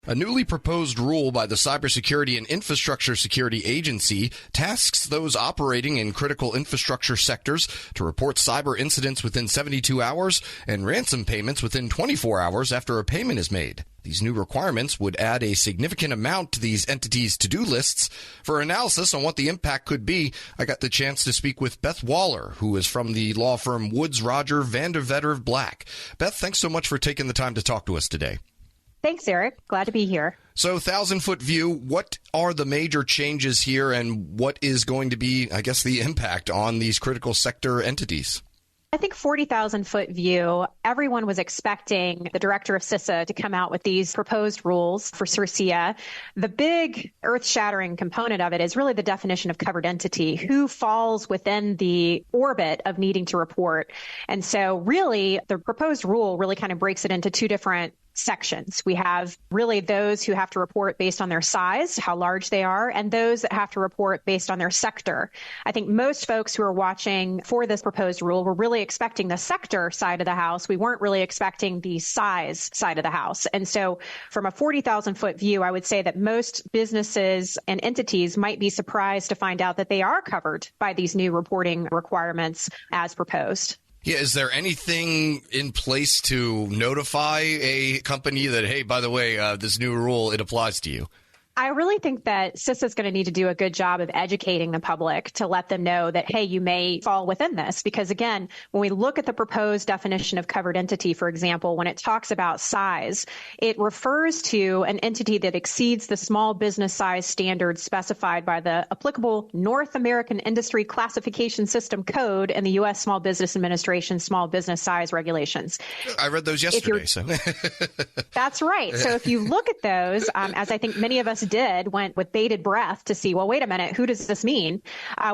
A newly proposed rule by the Cybersecurity and Infrastructure Security Agency tasks those operating in critical infrastructure sectors to report cyber incidents within 72 hours and ransom payments within 24 hours after a payment is made. These new requirements would add a significant amount to these entities' to-do lists. For analysis on what the impact could be, I got the chance to speak with Beth Waller, who is from the law firm Woods Rogers Vandeventer Black. Beth, thanks so much for taking the time to talk to us today. Thanks, Eric. Glad to be here. So, 1,000-foot view, what are the major changes here and what is going to be, I guess, the impact on these critical sector entities? I think 40,000-foot view, everyone was expecting the director of CISA to come out with these proposed rules for CERCIA. The big earth-shattering component of it is really the definition of covered entity, who falls within the orbit of needing to report. And so really, the proposed rule really kind of breaks it into two different sections. We have really those who have to report based on their size, how large they are, and those that have to report based on their sector. I think most folks who are watching for this proposed rule were really expecting the sector side of the house. We weren't really expecting the size side of the house. And so from a 40,000-foot view, I would say that most businesses and entities might be surprised to find out that they are covered by these new reporting requirements as proposed. Yeah, is there anything in place to notify a company that, hey, by the way, this new rule, it applies to you? I really think that CISA is going to need to do a good job of educating the public to let them know that, hey, you may fall within this. Because again, when we look at the proposed definition of covered entity, for example, when it talks about size, it refers to an entity that exceeds the small business size standards specified by the applicable North American Industry Classification System Code and the U.S. Small Business Administration Small Business Size Regulations. I read those yesterday. So That's right. So if you look at those, as I think many of us went with bated breath to see, well, wait a minute, who does this mean?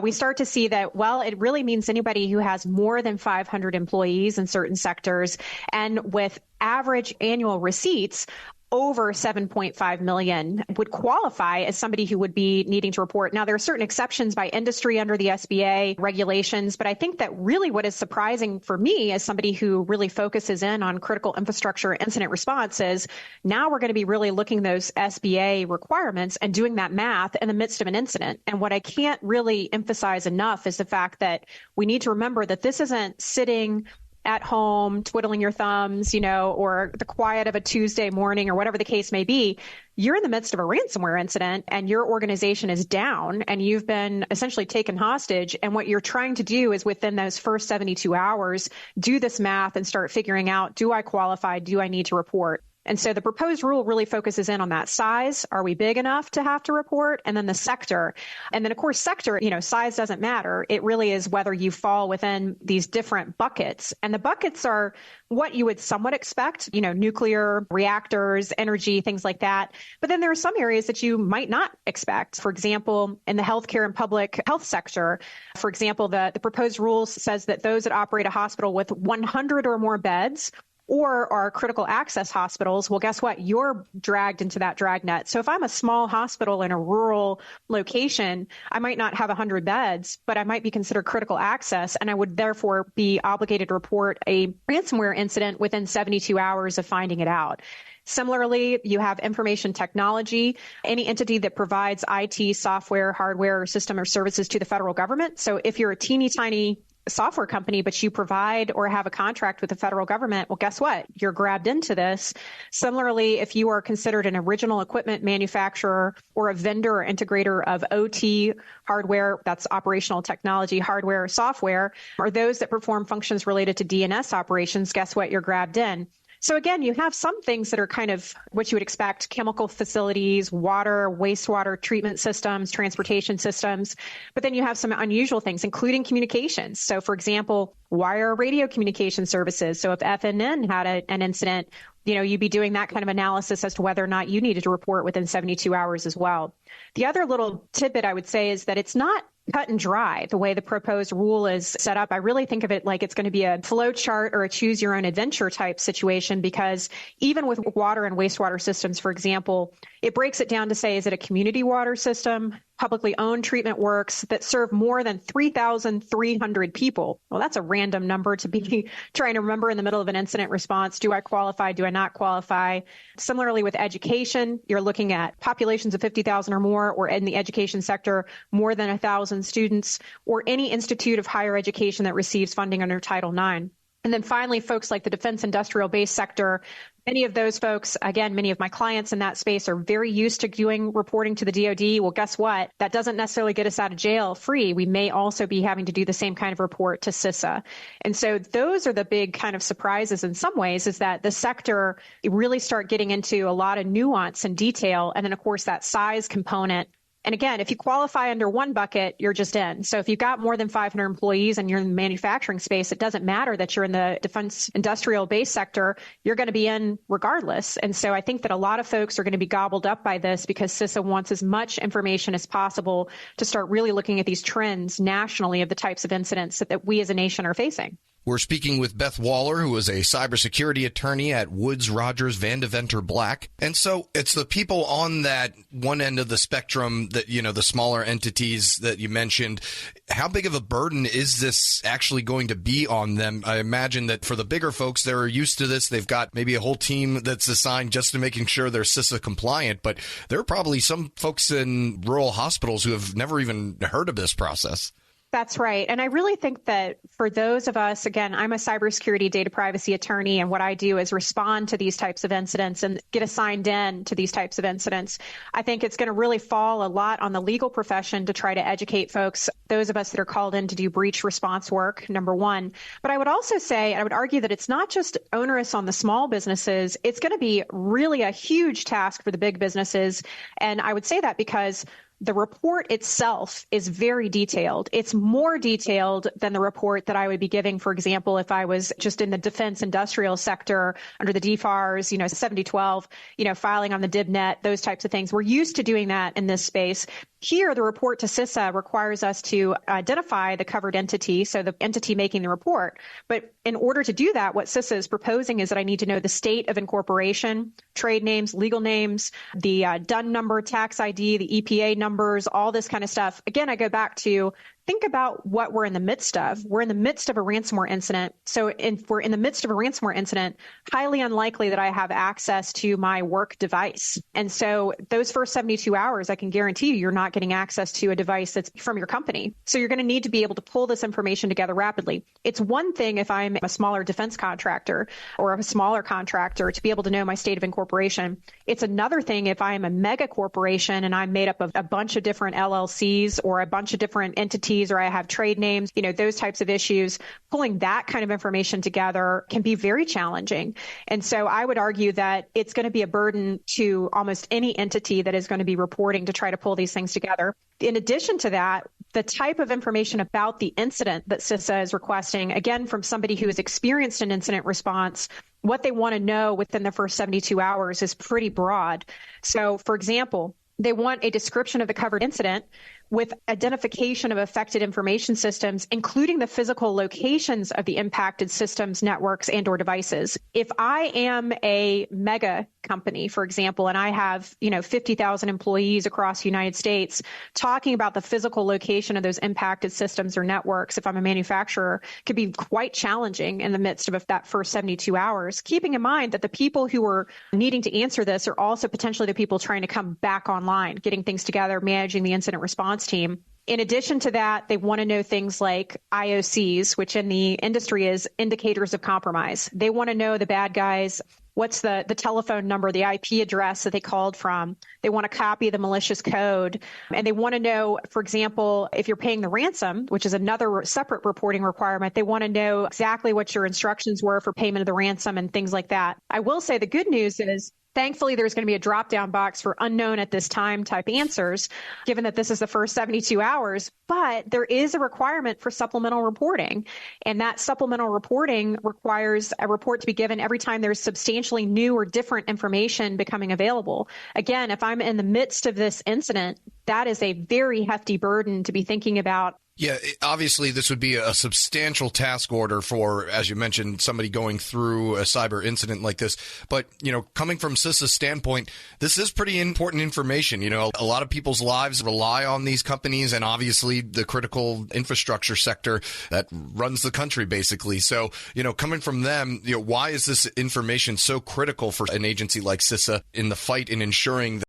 We start to see that, well, it really means anybody who has more than 500 employees in certain sectors and with average annual receipts over 7.5 million would qualify as somebody who would be needing to report. Now, there are certain exceptions by industry under the SBA regulations, but I think that really what is surprising for me as somebody who really focuses in on critical infrastructure incident response is now we're going to be really looking those SBA requirements and doing that math in the midst of an incident. And what I can't really emphasize enough is the fact that we need to remember that this isn't sitting at home, twiddling your thumbs, or the quiet of a Tuesday morning or whatever the case may be. You're in the midst of a ransomware incident and your organization is down and you've been essentially taken hostage. And what you're trying to do is within those first 72 hours, do this math and start figuring out, do I qualify? Do I need to report? And so the proposed rule really focuses in on that size. Are we big enough to have to report? And then the sector. And then, of course, sector, size doesn't matter. It really is whether you fall within these different buckets. And the buckets are what you would somewhat expect, nuclear, reactors, energy, things like that. But then there are some areas that you might not expect. For example, in the healthcare and public health sector, for example, the proposed rule says that those that operate a hospital with 100 or more beds or are critical access hospitals, well, guess what? You're dragged into that dragnet. So if I'm a small hospital in a rural location, I might not have 100 beds, but I might be considered critical access, and I would therefore be obligated to report a ransomware incident within 72 hours of finding it out. Similarly, you have information technology, any entity that provides IT, software, hardware, or system or services to the federal government. So if you're a teeny tiny software company, but you provide or have a contract with the federal government, well, guess what? You're grabbed into this. Similarly, if you are considered an original equipment manufacturer or a vendor or integrator of OT hardware, that's operational technology, hardware, or software, or those that perform functions related to DNS operations, guess what? You're grabbed in. So again, you have some things that are kind of what you would expect: chemical facilities, water, wastewater treatment systems, transportation systems. But then you have some unusual things, including communications. So for example, wire radio communication services. So if FNN had an incident, you'd be doing that kind of analysis as to whether or not you needed to report within 72 hours as well. The other little tidbit I would say is that it's not cut and dry the way the proposed rule is set up. I really think of it like it's going to be a flow chart or a choose your own adventure type situation, because even with water and wastewater systems, for example, it breaks it down to say, is it a community water system, publicly owned treatment works that serve more than 3,300 people? Well, that's a random number to be trying to remember in the middle of an incident response. Do I qualify? Do I not qualify? Similarly with education, you're looking at populations of 50,000 or more, or in the education sector, more than 1,000 students, or any institute of higher education that receives funding under Title IX. And then finally, folks like the defense industrial base sector, many of those folks, again, many of my clients in that space are very used to doing reporting to the DoD. Well, guess what? That doesn't necessarily get us out of jail free. We may also be having to do the same kind of report to CISA. And so those are the big kind of surprises in some ways, is that the sector really start getting into a lot of nuance and detail. And then, of course, that size component. And again, if you qualify under one bucket, you're just in. So if you've got more than 500 employees and you're in the manufacturing space, it doesn't matter that you're in the defense industrial base sector, you're going to be in regardless. And so I think that a lot of folks are going to be gobbled up by this, because CISA wants as much information as possible to start really looking at these trends nationally of the types of incidents that we as a nation are facing. We're speaking with Beth Waller, who is a cybersecurity attorney at Woods Rogers Vandeventer Black. And so it's the people on that one end of the spectrum that, you know, the smaller entities that you mentioned. How big of a burden is this actually going to be on them? I imagine that for the bigger folks, they're used to this. They've got maybe a whole team that's assigned just to making sure they're CISA compliant. But there are probably some folks in rural hospitals who have never even heard of this process. That's right. And I really think that for those of us, again, I'm a cybersecurity data privacy attorney, and what I do is respond to these types of incidents and get assigned in to these types of incidents. I think it's going to really fall a lot on the legal profession to try to educate folks, those of us that are called in to do breach response work, number one. But I would also say, I would argue that it's not just onerous on the small businesses. It's going to be really a huge task for the big businesses. And I would say that because the report itself is very detailed. It's more detailed than the report that I would be giving, for example, if I was just in the defense industrial sector under the DFARS, 7012, filing on the DibNet, those types of things. We're used to doing that in this space. Here, the report to CISA requires us to identify the covered entity, so the entity making the report. But in order to do that, what CISA is proposing is that I need to know the state of incorporation, trade names, legal names, the DUN number, tax ID, the EPA numbers, all this kind of stuff. Again, I go back to think about what we're in the midst of. We're in the midst of a ransomware incident. So if we're in the midst of a ransomware incident, highly unlikely that I have access to my work device. And so those first 72 hours, I can guarantee you're not getting access to a device that's from your company. So you're going to need to be able to pull this information together rapidly. It's one thing if I'm a smaller defense contractor or a smaller contractor to be able to know my state of incorporation. It's another thing if I'm a mega corporation and I'm made up of a bunch of different LLCs or a bunch of different entities, or I have trade names, those types of issues. Pulling that kind of information together can be very challenging. And so I would argue that it's going to be a burden to almost any entity that is going to be reporting to try to pull these things together. In addition to that, the type of information about the incident that CISA is requesting, again, from somebody who has experienced an incident response, what they want to know within the first 72 hours is pretty broad. So, for example, they want a description of the covered incident with identification of affected information systems, including the physical locations of the impacted systems, networks, and or devices. If I am a mega company, for example, and I have, 50,000 employees across the United States, talking about the physical location of those impacted systems or networks, if I'm a manufacturer, could be quite challenging in the midst of that first 72 hours, keeping in mind that the people who are needing to answer this are also potentially the people trying to come back online, getting things together, managing the incident response team. In addition to that, they want to know things like IOCs, which in the industry is indicators of compromise. They want to know the bad guys. What's the telephone number, the IP address that they called from? They want to copy the malicious code. And they want to know, for example, if you're paying the ransom, which is another separate reporting requirement, they want to know exactly what your instructions were for payment of the ransom and things like that. I will say the good news is Thankfully, there's going to be a drop-down box for unknown at this time type answers, given that this is the first 72 hours. But there is a requirement for supplemental reporting. And that supplemental reporting requires a report to be given every time there's substantially new or different information becoming available. Again, if I'm in the midst of this incident, that is a very hefty burden to be thinking about. Yeah, obviously this would be a substantial task order for, as you mentioned, somebody going through a cyber incident like this. But, coming from CISA's standpoint, this is pretty important information. A lot of people's lives rely on these companies and obviously the critical infrastructure sector that runs the country, basically. So, coming from them, why is this information so critical for an agency like CISA in the fight in ensuring